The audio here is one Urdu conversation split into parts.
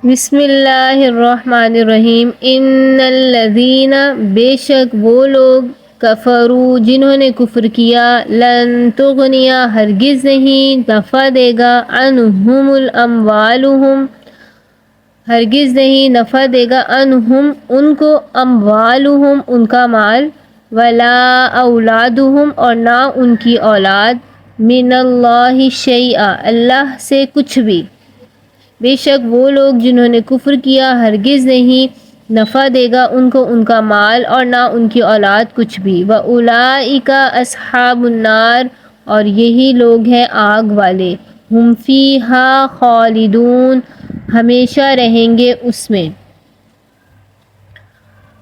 بسم اللہ الرحمن الرحیم۔ ان الذین، بے شک وہ لوگ، کفروا جنہوں نے کفر کیا، لن تغنیا ہرگز نہیں نفع دے گا، عنہم الاموالہم ہرگز نہیں نفع دے گا، عنہم ان کو، اموالہم ان کا مال، ولا اولادہم اور نہ ان کی اولاد، من اللہ شیئا اللہ سے کچھ بھی۔ بے شک وہ لوگ جنہوں نے کفر کیا ہرگز نہیں نفع دے گا ان کو ان کا مال اور نہ ان کی اولاد کچھ بھی۔ وَأُولَئِكَ أَصْحَابُ النَّارِ اور یہی لوگ ہیں آگ والے، ہم فیہا خالدون ہمیشہ رہیں گے اس میں۔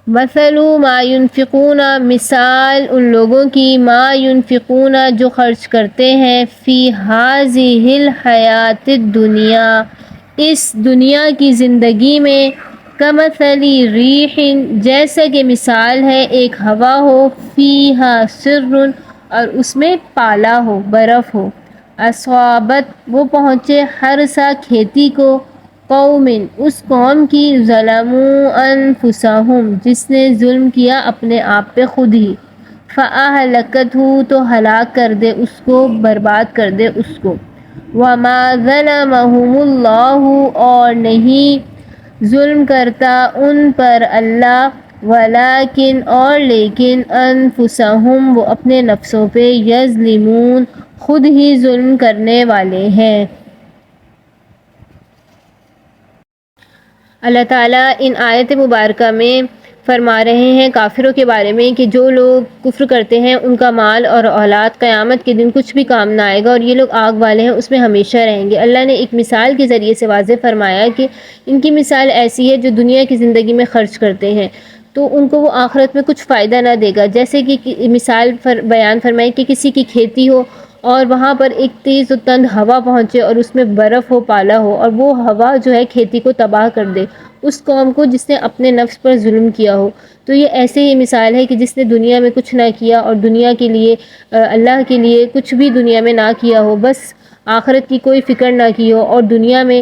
مثل ما ينفقون مثال ان لوگوں کی، ما ينفقون جو خرچ کرتے ہیں، فی هذه الحیات الدنیا اس دنیا کی زندگی میں، کمثل ریح جیسا کہ مثال ہے ایک ہوا ہو، فیہا سر اور اس میں پالا ہو، برف ہو، اصابت وہ پہنچے ہرسا کھیتی کو، قوم اس قوم کی، ظلموا انفسہم جس نے ظلم کیا اپنے آپ پہ خود ہی، فاہلکتہ تو ہلاک کر دے اس کو، برباد کر دے اس کو۔ وما ظلمہم اللہ اور نہیں ظلم کرتا ان پر اللہ، ولیکن اور لیکن، انفسہم وہ اپنے نفسوں پہ، یظلمون خود ہی ظلم کرنے والے ہیں۔ اللہ تعالیٰ ان آیت مبارکہ میں فرما رہے ہیں کافروں کے بارے میں کہ جو لوگ کفر کرتے ہیں ان کا مال اور اولاد قیامت کے دن کچھ بھی کام نہ آئے گا اور یہ لوگ آگ والے ہیں، اس میں ہمیشہ رہیں گے۔ اللہ نے ایک مثال کے ذریعے سے واضح فرمایا کہ ان کی مثال ایسی ہے جو دنیا کی زندگی میں خرچ کرتے ہیں تو ان کو وہ آخرت میں کچھ فائدہ نہ دے گا۔ جیسے کہ مثال بیان فرمائی کہ کسی کی کھیتی ہو اور وہاں پر ایک تیز و تند ہوا پہنچے اور اس میں برف ہو، پالا ہو، اور وہ ہوا جو ہے کھیتی کو تباہ کر دے اس قوم کو جس نے اپنے نفس پر ظلم کیا ہو۔ تو یہ ایسے ہی مثال ہے کہ جس نے دنیا میں کچھ نہ کیا اور دنیا کے لیے، اللہ کے لیے کچھ بھی دنیا میں نہ کیا ہو، بس آخرت کی کوئی فکر نہ کی ہو اور دنیا میں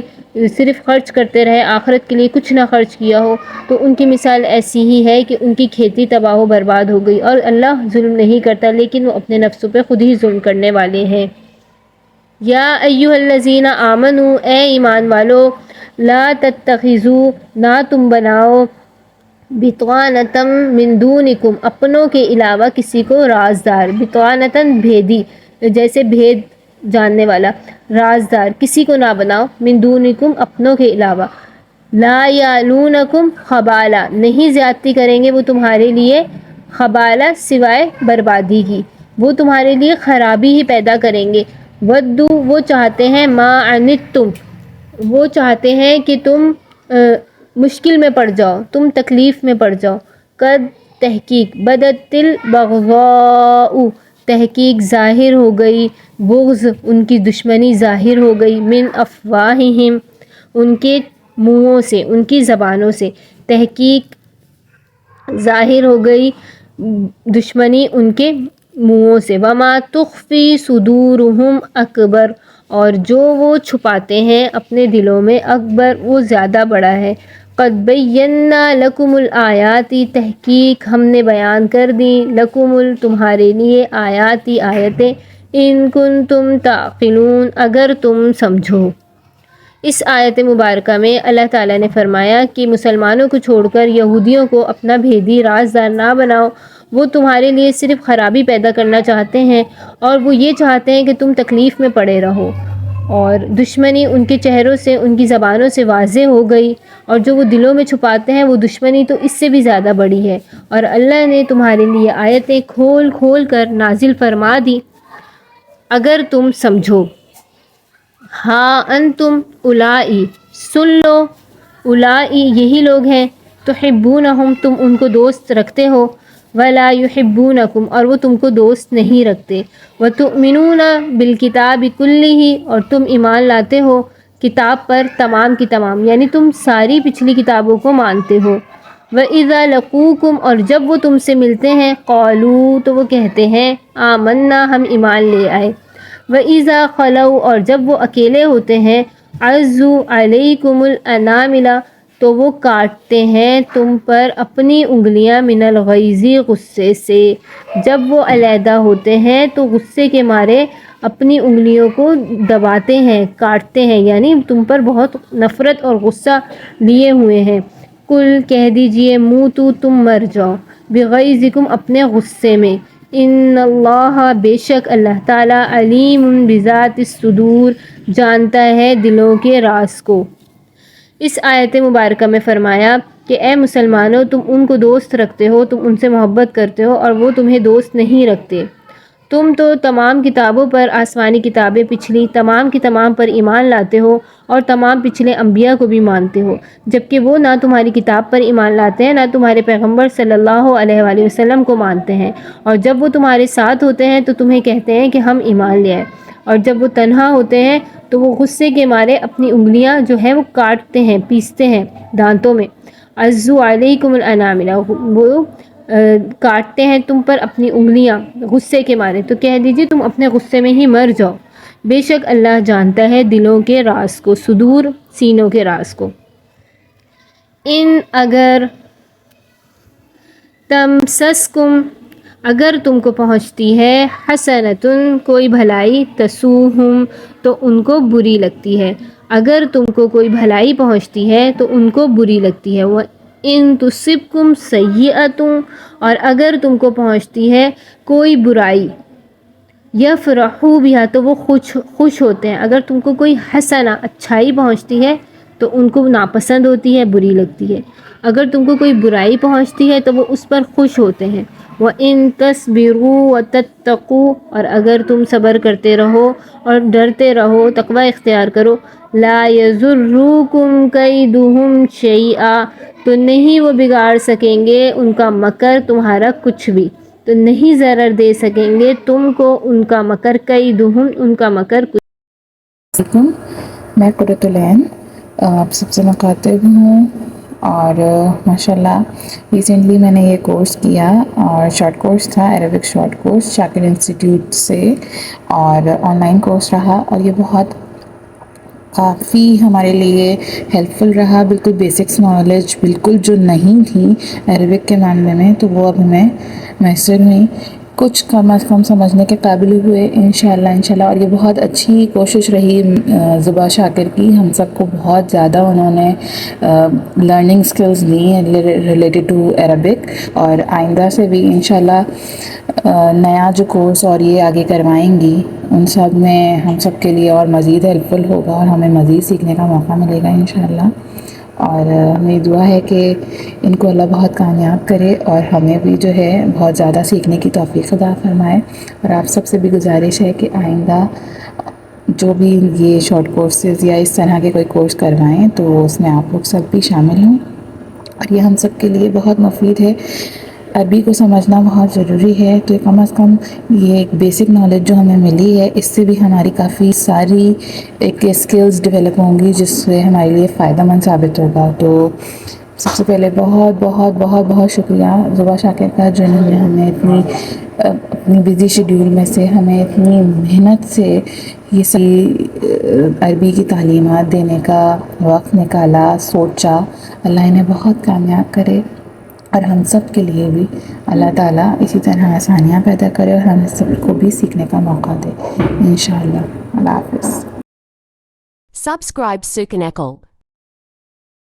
صرف خرچ کرتے رہے، آخرت کے لیے کچھ نہ خرچ کیا ہو، تو ان کی مثال ایسی ہی ہے کہ ان کی کھیتی تباہ و برباد ہو گئی۔ اور اللہ ظلم نہیں کرتا لیکن وہ اپنے نفسوں پہ خود ہی ظلم کرنے والے ہیں۔ یا ایھا الذین آمنوا اے ایمان والو، لا تتخذوا نہ تم بناؤ، بطانۃ من دونکم اپنوں کے علاوہ کسی کو رازدار، بطانۃ بھیدی جیسے بھید جاننے والا، رازدار کسی کو نہ بناؤ، من دونکم اپنوں کے علاوہ، لا یعلونکم خبالا نہیں زیادتی کریں گے وہ تمہارے لیے، خبالہ سوائے بربادی کی، وہ تمہارے لیے خرابی ہی پیدا کریں گے، ودو وہ چاہتے ہیں، ما عنتم وہ چاہتے ہیں کہ تم مشکل میں پڑ جاؤ، تم تکلیف میں پڑ جاؤ، قد تحقیق، بدت البغضاء تحقیق ظاہر ہو گئی، بغض ان کی دشمنی ظاہر ہو گئی، من افواہہم ان کے منہوں سے، ان کی زبانوں سے، تحقیق ظاہر ہو گئی دشمنی ان کے منہوں سے، وما تخفی صدورہم اکبر اور جو وہ چھپاتے ہیں اپنے دلوں میں، اکبر وہ زیادہ بڑا ہے، قد بینا لکم الآیات تحقیق ہم نے بیان کر دی، لکم تمہارے لیے، آیاتی آیتیں، ان کنتم تعقلون اگر تم سمجھو۔ اس آیت مبارکہ میں اللہ تعالیٰ نے فرمایا کہ مسلمانوں کو چھوڑ کر یہودیوں کو اپنا بھیدی رازدار نہ بناؤ، وہ تمہارے لیے صرف خرابی پیدا کرنا چاہتے ہیں اور وہ یہ چاہتے ہیں کہ تم تکلیف میں پڑے رہو، اور دشمنی ان کے چہروں سے، ان کی زبانوں سے واضح ہو گئی، اور جو وہ دلوں میں چھپاتے ہیں وہ دشمنی تو اس سے بھی زیادہ بڑی ہے، اور اللہ نے تمہارے لیے آیتیں کھول کھول کر نازل فرما دی اگر تم سمجھو۔ ہاں انتم اولائی سن لو، اولائی یہی لوگ ہیں، تحبونہم تم ان کو دوست رکھتے ہو، ولا یحبونکم اور وہ تم کو دوست نہیں رکھتے، وتؤمنون بالکتاب کلہ اور تم ایمان لاتے ہو کتاب پر تمام کی تمام، یعنی تم ساری پچھلی کتابوں کو مانتے ہو، وَإِذَا لَقُوكُمْ اور جب وہ تم سے ملتے ہیں، قَالُوا تو وہ کہتے ہیں، آمنا ہم ایمان لے آئے، وَإِذَا خَلَوْا اور جب وہ اکیلے ہوتے ہیں، عزو علیکم الانامل، تو وہ کاٹتے ہیں تم پر اپنی انگلیاں، من الغیظ، غصے سے. جب وہ علیحدہ ہوتے ہیں تو غصے کے مارے اپنی انگلیوں کو دباتے ہیں، کاٹتے ہیں، یعنی تم پر بہت نفرت اور غصہ لیے ہوئے ہیں. کل کہہ دیجئے موتو، تم مر جاؤ، بغیظکم، اپنے غصے میں. ان اللہ، بے شک اللہ تعالیٰ، علیم بذات الصدور، جانتا ہے دلوں کے راز کو. اس آیت مبارکہ میں فرمایا کہ اے مسلمانوں، تم ان کو دوست رکھتے ہو، تم ان سے محبت کرتے ہو اور وہ تمہیں دوست نہیں رکھتے. تم تو تمام کتابوں پر، آسمانی کتابیں پچھلی تمام کی تمام پر ایمان لاتے ہو اور تمام پچھلے انبیاء کو بھی مانتے ہو، جبکہ وہ نہ تمہاری کتاب پر ایمان لاتے ہیں، نہ تمہارے پیغمبر صلی اللہ علیہ وآلہ وسلم کو مانتے ہیں. اور جب وہ تمہارے ساتھ ہوتے ہیں تو تمہیں کہتے ہیں کہ ہم ایمان لے آئے، اور جب وہ تنہا ہوتے ہیں تو وہ غصے کے مارے اپنی انگلیاں جو ہیں وہ کاٹتے ہیں، پیستے ہیں دانتوں میں. عزو علیکم الانامل، وہ کاٹتے ہیں تم پر اپنی انگلیاں غصے کے مارے. تو کہہ دیجئے تم اپنے غصے میں ہی مر جاؤ، بے شک اللہ جانتا ہے دلوں کے راز کو، صدور، سینوں کے راز کو. ان اگر تمسسکم، اگر تم کو پہنچتی ہے، حسنتن، کوئی بھلائی، تسوہم، تو ان کو بری لگتی ہے. اگر تم کو کوئی بھلائی پہنچتی ہے تو ان کو بری لگتی ہے. وَإِن تُصِبْكُمْ سَيِّئَةٌ، اور اگر تم کو پہنچتی ہے کوئی برائی، یفرحوا بہا، تو وہ خوش ہوتے ہیں. اگر تم کو کوئی حسنہ، اچھائی پہنچتی ہے تو ان کو ناپسند ہوتی ہے، بری لگتی ہے. اگر تم کو کوئی برائی پہنچتی ہے تو وہ اس پر خوش ہوتے ہیں. وَإِن تَصْبِرُوا وَتَتَّقُوا، اور اگر تم صبر کرتے رہو اور ڈرتے رہو، تقوی اختیار کرو، لا يَضُرُّكُمْ كَيْدُهُمْ شَيْئًا، تو نہیں وہ بگاڑ سکیں گے ان کا مکر تمہارا کچھ بھی، تو نہیں ضرر دے سکیں گے تم کو ان کا مکر، کیدہم، ان کا مکر کچھ. میں قرۃ العین آپ سب سے مخاطب ہوں، اور ماشاءاللہ ریسنٹلی میں نے یہ کورس کیا، اور شارٹ کورس تھا، عربک شارٹ کورس شاکر انسٹیٹیوٹ سے، اور آن لائن کورس رہا، اور یہ بہت کافی ہمارے لیے ہیلپ فل رہا. بالکل بیسکس نالج بالکل جو نہیں تھی عربک کے معاملے میں، تو وہ اب ہمیں میسر ہوئی، کچھ کم از کم سمجھنے کے قابل ہوئے انشاءاللہ. اور یہ بہت اچھی کوشش رہی زبا شاکر کی، ہم سب کو بہت زیادہ انہوں نے لرننگ سکلز دی ہیں ریلیٹڈ ٹو عربک، اور آئندہ سے بھی انشاءاللہ نیا جو کورس اور یہ آگے کروائیں گی ان سب میں ہم سب کے لیے اور مزید ہیلپ فل ہوگا، اور ہمیں مزید سیکھنے کا موقع ملے گا انشاءاللہ. اور میری دعا ہے کہ ان کو اللہ بہت کامیاب کرے، اور ہمیں بھی جو ہے بہت زیادہ سیکھنے کی توفیق عطا فرمائے. اور آپ سب سے بھی گزارش ہے کہ آئندہ جو بھی یہ شارٹ کورسز یا اس طرح کے کوئی کورس کروائیں تو اس میں آپ لوگ سب بھی شامل ہوں، اور یہ ہم سب کے لیے بہت مفید ہے. عربی کو سمجھنا بہت ضروری ہے، تو کم از کم یہ ایک بیسک نالج جو ہمیں ملی ہے، اس سے بھی ہماری کافی ساری ایک اسکلز ڈیولپ ہوں گی جس سے ہمارے لیے فائدہ مند ثابت ہوگا. تو سب سے پہلے بہت بہت بہت بہت شکریہ زبا شاکر کا، جنہوں نے ہمیں اپنی بزی شیڈیول میں سے ہمیں اتنی محنت سے یہ ساری عربی کی تعلیمات دینے کا وقت نکالا، سوچا. اللہ انہیں بہت کامیاب کرے، اور ہم سب کے لیے بھی اللہ تعالیٰ اسی طرح آسانیاں پیدا کرے، اور ہم سب کو بھی سیکھنے کا موقع دے انشاءاللہ. اللہ حافظ. Subscribe Sukan Ekol.